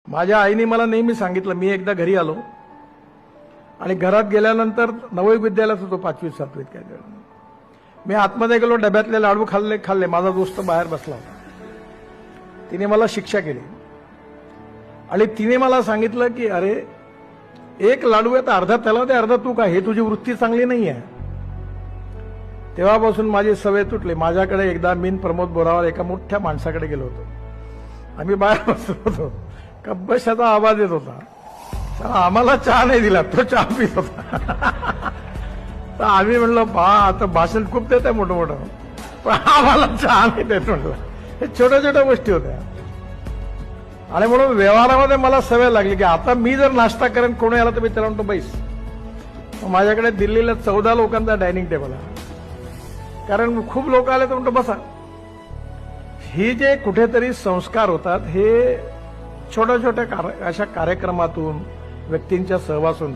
माझ्या आईने मला नेहमी सांगितलं, मी एकदा घरी आलो आणि घरात गेल्यानंतर नवयुग विद्यालयात होतो 5वी 7वीत काय वेळ. मी आतमध्ये गेलो, डब्यातले लाडू खाल्ले. माझा दोस्त बाहेर बसला होता. तिने मला शिक्षा केली आणि तिने मला सांगितलं की अरे एक लाडू आहे तर अर्धा त्याला ते अर्धा तू का, हे तुझी वृत्ती चांगली नाही आहे. तेव्हापासून माझी सवय तुटली. माझ्याकडे एकदा मी प्रमोद बोरावर एका मोठ्या माणसाकडे गेलो होतो. आम्ही बाहेर बसलो होतो. कब्बशाचा आवाज येत होता. आम्हाला चहा नाही दिला, तो चहा पित होता. तर आम्ही म्हणलो आता भाषण खूप देत आहे मोठं मोठं, पण आम्हाला चहा नाही देत म्हणलं. हे छोट्या छोट्या गोष्टी होत्या. आणि म्हणून व्यवहारामध्ये मला सवय लागली की आता मी जर नाश्ता करेन, कोणी आला तर मी त्याला म्हणतो बैस. माझ्याकडे दिल्लीला 14 लोकांचा डायनिंग टेबल आहे, कारण खूप लोक आले तर म्हणतो बसा. ही जे कुठेतरी संस्कार होतात हे छोट्या छोट्या अशा कार्यक्रमातून, व्यक्तींच्या सहवासून